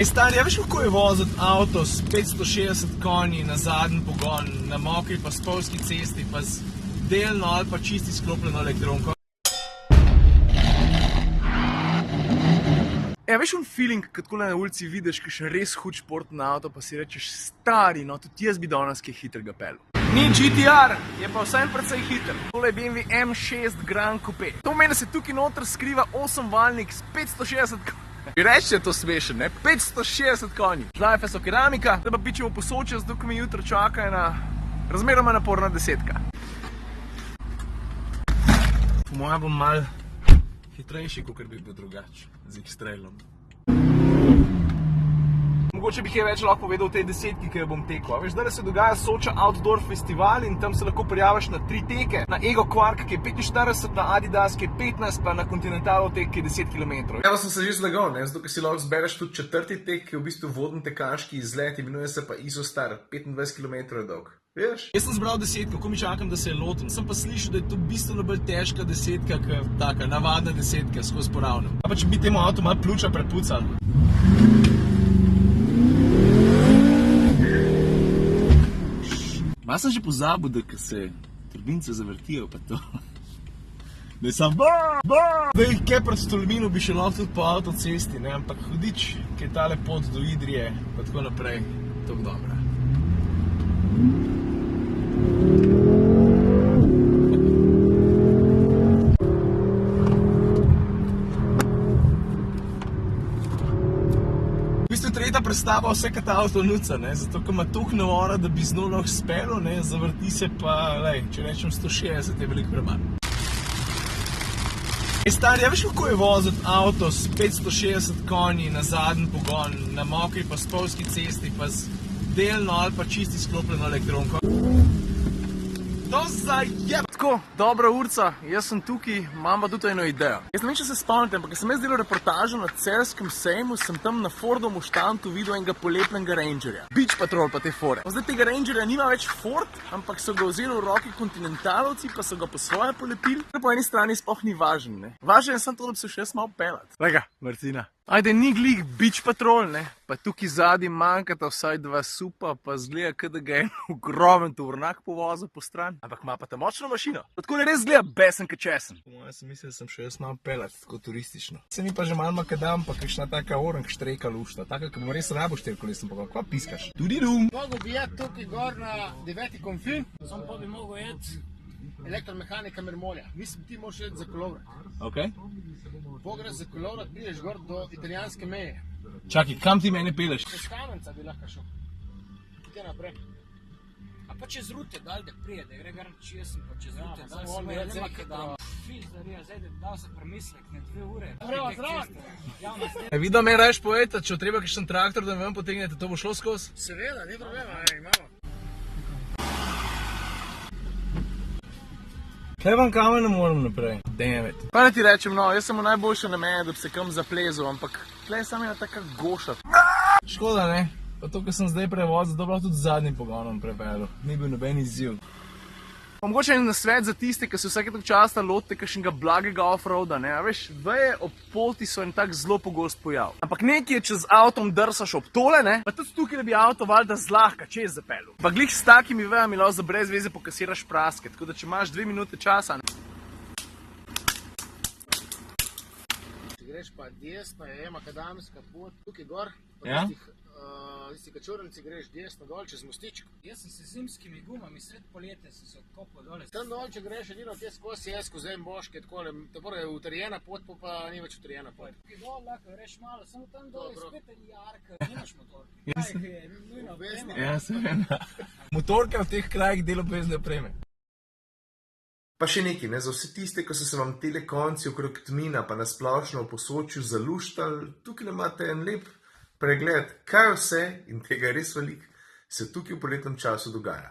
Stari, veš kako je voziti avto s 560 konji na zadnji pogon, na mokri pa spolski cesti, pa z delno ali pa čisti sklopljeno elektronko? Veš un feeling, kad takole na ulici vidiš kakšen res hud športni avto, pa si rečeš, stari, no tudi jaz bi danes kaj hitrega pelil. Ni GTR, je pa vsem precej hiter. Tole je BMW M6 Grand Coupe. To pomeni, da se tukaj noter skriva 8-valjnik s 560 konji. Reč je to smešen, ne? 560 konji. Žlajfe so keramika, da pa pičemo po Sočju, zato ko mi jutro čaka ena razmeroma naporna desetka. Po mojem bom malo hitrejši, kakor bi bil drugače, z X-Trailom. Mogoče bi kaj več lahko povedal o tej desetki, ki jo bom tekel. Veš, zdaj se dogaja Soča Outdoor Festival in tam se lahko prijaviš na 3 teke. Na Ego Quark, ki je 45, na Adidas, ki je 15, pa na Continental tek, ki je 10 km. Evo sem se že zlagal, ne? Zato, ker si lahko zbereš tudi 4. tek, ki je v bistvu vodni tekaški izlet, imenuje se pa Isostar, 25 km je dolg. Veš? Jaz sem zbral desetko, ko mi čakam, da se je lotim. Sem pa slišal, da je to bistveno bolj težka desetka, kot taka navadna desetka, skozi poravnem. A pa če bi temu avtu malo pljuča prepucal. Malo sem že pozabil, da ko se turbince zavrtijo, pa to. Da je sam da jih kaj pred Tolminu bi še lahko tudi po avtocesti, ne? Ampak hudič, ki je tale pot do Idrije, pa tako naprej, tako dobra. V bistvu tretja predstava vse kot avto nuca, ne? Zato, ko ima toliko navora, da bi z njo lahko spelo, ne? Zavrti se pa, lej, če rečem 160, je veliko premanj. Stari, veš kako je voziti avto s 560 konji na zadnji pogon, na mokri pa spolski cesti, pa z delno ali pa čisti sklopljeno elektronko? To zajeb! Tako, dobra urca, jaz sem tukaj, imam pa tudi eno idejo. Jaz ne vem, če se spomnite, ampak sem jaz delal reportažo na Celjskem sejmu, sem tam na Fordovem štandu videl enega polepljenega Rangerja. Beach Patrol pa te fore. Zdaj tega Rangerja nima več Ford, ampak so ga vzeli v roki kontinentalovci, pa so ga po svoje polepili. Po eni strani sploh ni važen, ne. Važen je samo to, da bi se še jaz malo pelat. Lega, Martina. Ajde, ni glih Beach Patrol, ne, pa tukaj zadnji manjkata vsaj 2 supa, pa zgleda, kot da ga je en ogromen tovornjak povozil po stran. Ampak ima pa ta močno mašino. Tako ne res zgleda besen kot česen. Po mojem sem mislil, da sem še jaz malo pelat, tako turistično. Se mi pa že malo makadam, pa kakšna taka orank štrejka lušta, taka, ki bom res rabo 4-kolesno pogon. Kva piskaš? Tudi dum! Mogo bi jet tukaj gor na 9. konfin, samo pa bi mogo jet elektromehanika Mermolja. Mislim, ti moraš jet za kolovrat. Ok. Pogreš za kolovrat, prideš gor do italijanske meje. Čakaj, kam ti mene peleš? Čez Kamenca bi lahko šel. Te naprej. A pa čez rute, dalj da prije, da gre garant česen, pa čez rute, dalj se me nema kaj dam. Fiš, da rija, zdaj da dal se premislek na 2 ure. Zdravo. Vi da me rajš povejte, če treba kakšen traktor, da me vam potegnete, to bo šlo skozi? Seveda, ni problema, imamo. Kaj vam kamen ne moram naprej? Damn it. Pa ne ti rečem, no, jaz sem v najboljše namene, da bi se kam zaplezal, ampak tle je samo ena taka goša. Škoda, ne? Pa to, ko sem zdaj prevozil, to bi lahko tudi z zadnjim pogonom prepelil. Ni bil noben izziv. Pa mogoče en nasvet za tiste, ki se vsake toliko časa lotite kakšnega blagega off-roada, ne? A veš, veje ob poti so en tak zelo pogost pojav. Ampak nekaj je, če z avtom drsaš ob tole, ne? Pa tudi tukaj, da bi avto valjda zlahka čez zapelil. Pa glih s takimi vejami lahko za brez veze pokasiraš praske, tako da če imaš 2 minute časa, ne? Če greš pa desno, je makadamska pot, tukaj gor, Ja? tisti kačurnici greš desno dol čez mostičko. Jaz sem se z zimskimi gumami sred poletja sem se odkopal dole. Tam dol, če greš edino te skozi jesko, zdaj boške, takole, tako je utrjena pot, pa ni več utrjena pot. Tukaj dol lahko greš malo, samo tam dole je spet en jarka, nimaš motorka. Jaz sem- Kaj je nujno oprema? Ja, seveda. Motorka v teh krajih del obvezne opreme. Pa še nekaj, ne, za vse tiste, ko so se vam tele konci okrog Tmina pa na splošno v Posočju zaluštali, tukaj imate en lep pregled, kaj vse, in tega je res veliko, se tukaj v poletnem času dogaja.